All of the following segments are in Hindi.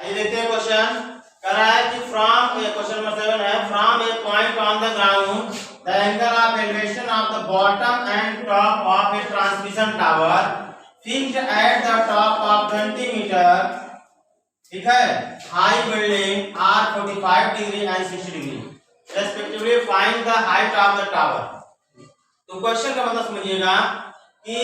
आइए देखते हैं क्वेश्चन। कह रहा है कि फ्रॉम क्वेश्चन नंबर 7 है, from a point on the ground the angle of elevation of the bottom and top of a transmission tower fixed at the top of 20 metre, ठीक है, high building are 45 degree and 60 degree respectively, find the height of the tower. तो क्वेश्चन का मतलब समझिएगा कि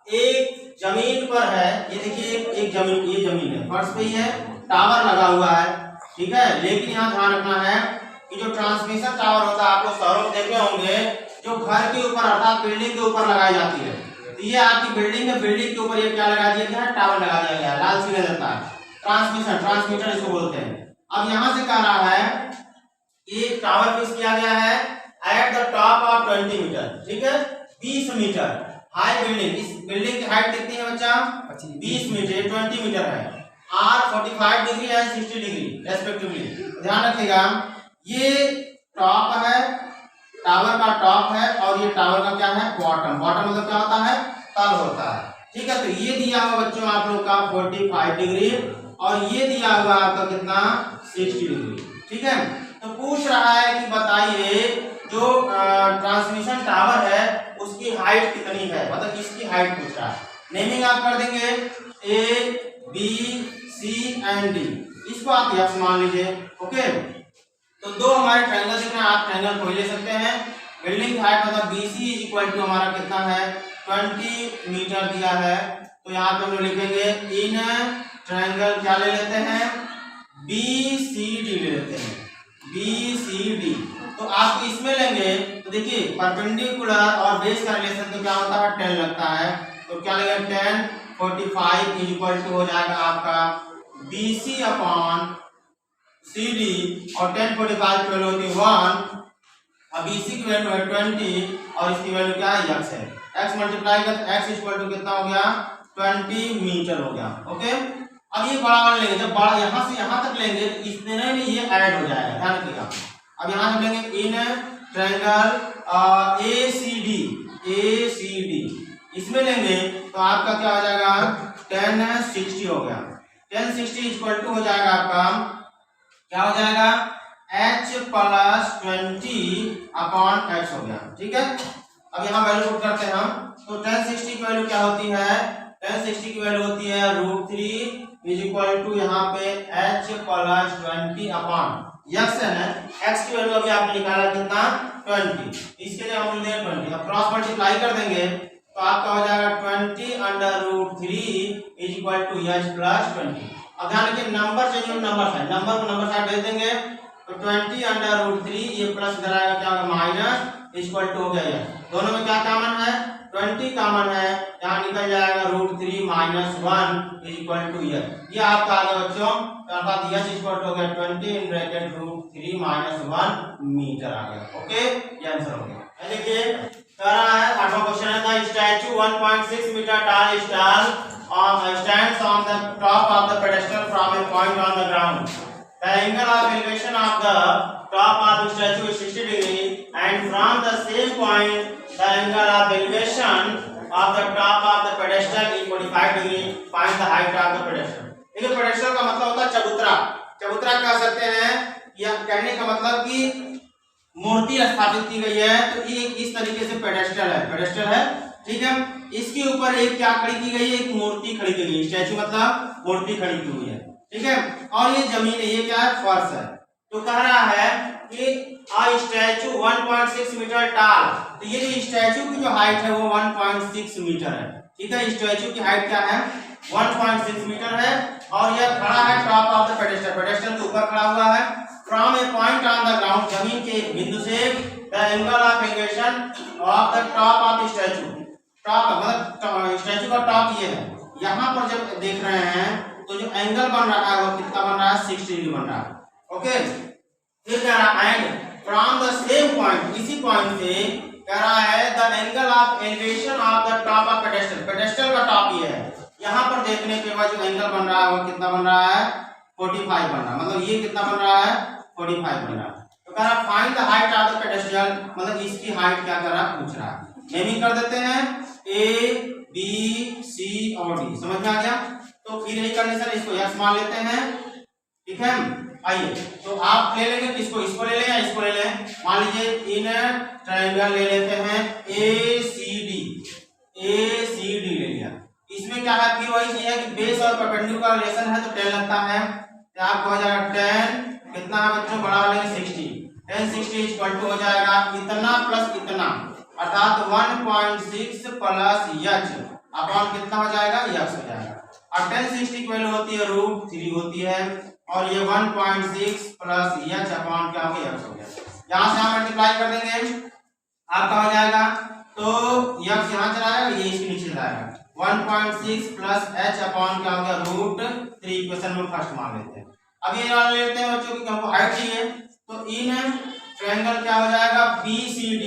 एक जमीन पर है, ये देखिए एक जमीन, ये जमीन है, फर्श पे ही है, टावर लगा हुआ है, ठीक है। लेकिन यहाँ ध्यान रखना है कि जो ट्रांसमिशन टावर होता है, आप लोग शहरों में देखे होंगे, जो घर के ऊपर अर्थात बिल्डिंग के ऊपर लगाई जाती है। तो ये आपकी बिल्डिंग है, बिल्डिंग के ऊपर ये क्या लगा दिया गया है, टावर लगा दिया गया है, लाल सिग्नल देता है, ट्रांसमिशन, ट्रांसमीटर इसको बोलते हैं। अब यहाँ से कह रहा है कि टावर फिक्स किया गया है at the top of 20 metre, ठीक है, 20 मीटर हाई बिल्डिंग। इस बिल्डिंग की हाइट कितनी है बच्चा, 20 मीटर, 20 मीटर है, are 45 degree and 60 degree respectively. ध्यान रखिएगा ये टॉप है, टावर का टॉप है, और ये टावर का क्या है, बॉटम। बॉटम मतलब क्या होता है, तल होता है, ठीक है। तो ये दिया हुआ बच्चों आप लोग का 45 डिग्री, और ये दिया हुआ आपका कितना, 60 डिग्री, ठीक है। तो पूछ रहा है कि बताइए जो ट्रांसमिशन टावर है उसकी हाइट कितनी है, मतलब इसकी हाइट पूछ रहा है। नेमिंग आप कर देंगे A B C and D, इसको आप यक्स मान लीजिए, ओके। तो दो हमारे ट्रायंगल दिख रहे हैं, आप ट्रायंगल कोई ले सकते हैं। बिल्डिंग की हाइट मतलब BC इज इक्वल टू हमारा कितना है, 20 मीटर दिया है। तो यहाँ पे हम लोग लिखेंगे इन ट्रायंगल क्या ले लेते हैं, BCD ले लेते हैं, BCD। तो आप इसमें लेंगे तो देखिए परपेंडिकुलर और बेस का रिलेशन तो क्या होता है, 10 लगता है। तो क्या लगेगा, 10 45 इज इक्वल टू हो जाएगा आपका BC अपॉन CD, और 10 45 की वैल्यू होती है 1, अब BC की वैल्यू है 20 और इसकी वैल्यू क्या है, x है। x मल्टीप्लाई कर x इक्वल टू कितना हो गया, 20 मीटर हो गया, ओके। अब ये बड़ा वाला लेंगे, जब बड़ा यहाँ से यहाँ तक लेंगे तो इतने में ये ऐड हो जाएगा, ध्यान रखिएगा। अब यहाँ से लेंगे इन ट्रायंगल ACD, इसमें लेंगे तो आपका क्या हो जाएगा, 10 60 हो गया। 10 60 इक्वल टू हो जाएगा आपका क्या हो जाएगा, h प्लस 20 अपॉन x हो गया, ठीक है। अब यहाँ वैल्यू पुट करते हैं हम, तो 10 60 की वैल्यू क्या होती है, 10 60 की वैल्यू होती है √3 इज इक्वल टू यहाँ पे h प्लस 20 अपॉन x है ना, x की वैल्यू अभी आपने निकाला कितना, 20, इसके लिए हम लेंगे 20, अब क्रॉस मल्टीप्लाई कर देंगे तो आपका हो जाएगा 20 √3 is equal to h plus 20। अब ध्यान रखिए नंबर चेंज, नंबर है, नंबर को नंबर साइड भेज देंगे तो 20 √3 ये प्लस इधर आएगा क्या होगा, माइनस इक्वल टू हो गया है। दोनों में क्या कॉमन है, 20 कॉमन है, यहाँ निकल जाएगा √3 माइनस 1 इज इक्वल टू ये आपका आ गया बच्चों, अर्थात यस इक्वल टू हो गया 20 इन ब्रैकेट √3 माइनस 1 मीटर आ गया, ओके। ये आंसर हो गया। देखिए कह रहा है 8वां क्वेश्चन है, the statue 1.6 metre tall stands on the top of the pedestal from a point on the ground. The angle of elevation of the top of the statue is 60 degree, and from the same point the angle of elevation of the top of the pedestal is 45 degree. Find the height of the pedestal. देखिए pedestal का मतलब होता है चबूतरा, चबूतरा कह सकते हैं, या कहने का मतलब कि मूर्ति स्थापित की गई है। तो ये इस तरीके से पेडेस्टल है, ठीक है। इसके ऊपर एक क्या खड़ी की गई है, एक मूर्ति खड़ी की गई है, स्टैचू मतलब मूर्ति खड़ी की हुई है, ठीक है। और ये जमीन है, ये क्या है, फर्श है। तो कह रहा है कि आ स्टैचू 1.6 मीटर टॉल, तो ये जो स्टैचू की जो हाइट है वो 1.6 मीटर है, ठीक है। स्टैचू की हाइट क्या है, 1.6 मीटर है, और यह खड़ा है top of the pedestal, pedestal के ऊपर खड़ा हुआ है। From a point on the ground, जमीन के बिंदु से, the angle of elevation of the top of statute, top मतलब स्टैचू का टॉप ये है, यहाँ पर जब देख रहे हैं तो जो एंगल बन रहा है वो कितना बन रहा है, 60 डिग्री बन रहा है, ओके। फिर कह रहा है and from the same point, इसी पॉइंट से कह रहा है the angle of elevation of the top of pedestal, pedestal का टॉप ये है, यहाँ पर देखने के बाद जो एंगल बन रहा है वो कितना बन रहा है, 45 बन रहा है, मतलब ये कितना बन रहा है, 45 बन रहा है। तो कह रहा find the height of the pedestal, मतलब इसकी हाइट क्या कर रहा है, पूछ रहा है। नेमिंग कर देते हैं A B C और D, समझ में आ गया। तो फिर यही कंडीशन, इसको यस मान लेते हैं, ठीक है। आइए तो आप ले लेंगे किसको, इसको ले लें या इसको ले लें। मान लीजिए इन ट्रायंगल ले लेते हैं ACD ले लिया। इसमें क्या है, फिर वही चीज है कि बेस और परपेंडिकुलर का रिलेशन है तो 10 लगता है, तो आपको हो जाएगा 10 कितना है बच्चों, बड़ा वाले 60, 10 60 इक्वल टू हो जाएगा इतना प्लस इतना, अर्थात 1.6 प्लस h अपॉन कितना हो जाएगा, x हो जाएगा। और 10 60 की वैल्यू होती है √3 होती है, और ये 1.6 प्लस h अपॉन क्या हो गया, x हो गया। यहाँ से हम मल्टीप्लाई कर देंगे, आपका हो जाएगा तो x यहाँ चला जाएगा, ये इसके नीचे जाएगा, 1.6 प्लस h अपॉन क्या हो गया, √3। इक्वेशन में फर्स्ट मान लेते हैं। अब ये वाला लेते हैं बच्चों की हमको हाइट चाहिए, तो इन ट्रायंगल क्या हो जाएगा BCD,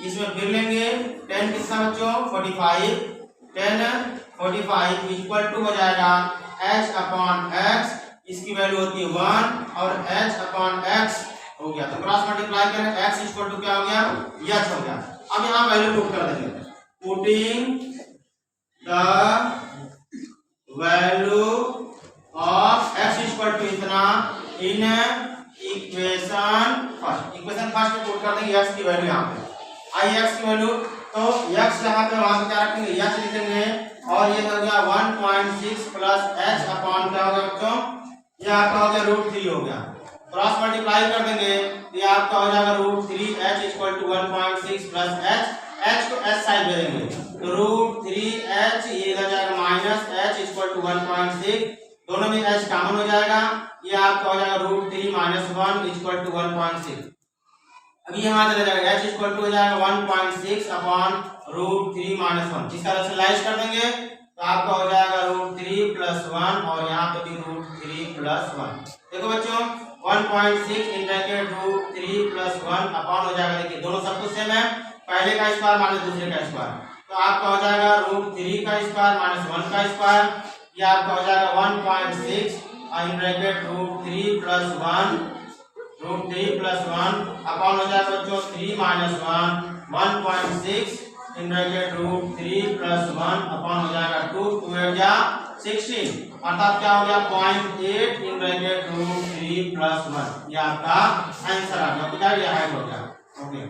इसमें फिर लेंगे 10 कितना बच्चों 45, 10 45 इक्वल टू हो जाएगा h अपॉन x, इसकी वैल्यू होती है 1 और h अपॉन x हो गया, तो क्रॉस मल्टीप्लाई करें x इक्वल टू क्या हो गया, h हो गया। अब यहाँ वैल्यू पुट कर देंगे, putting the value of x equal to इतना इन इक्वेशन फर्स्ट में पुट कर देंगे x की वैल्यू यहाँ पे, आई x की वैल्यू, तो x यहाँ पे वहां पे क्या रखेंगे, h लिखेंगे, और ये हो गया 1.6 प्लस h अपॉन क्या हो गया बच्चों, ये आपका हो गया √3 हो गया। क्रॉस मल्टीप्लाई कर देंगे, ये आपका हो जाएगा √3 h equal to 1.6 plus h को s साइड दे देंगे, तो √3h ये इधर जाएगा माइनस h इक्वल टू 1.6, दोनों में h कॉमन हो जाएगा, ये आपका हो जाएगा √3 माइनस 1 इक्वल टू 1.6। अभी यहाँ चला जाएगा h इक्वल टू हो जाएगा 1.6 अपॉन √3 माइनस 1, इसका रैशनलाइज कर देंगे तो आपका हो जाएगा √3 प्लस 1, और यहाँ पे भी √3 प्लस 1। देखो बच्चों 1.6 इन ब्रैकेट √3 प्लस 1 अपॉन हो जाएगा, देखिए दोनों सब कुछ सेम है, पहले का स्क्वायर माइनस दूसरे का स्क्वायर, तो आपका हो जाएगा √3 का स्क्वायर माइनस 1 का स्क्वायर, ये आपका हो जाएगा 1.6 इन ब्रैकेट √3 प्लस 1 अपॉन हो जाएगा बच्चों 3 minus 1 1.6 in bracket √3 plus 1 upon हो जाएगा 2 2 या 16, अर्थात क्या हो गया 0.8 इन ब्रैकेट √3 प्लस 1, ये आपका आंसर आ गया, हाइट हो गया। ओके।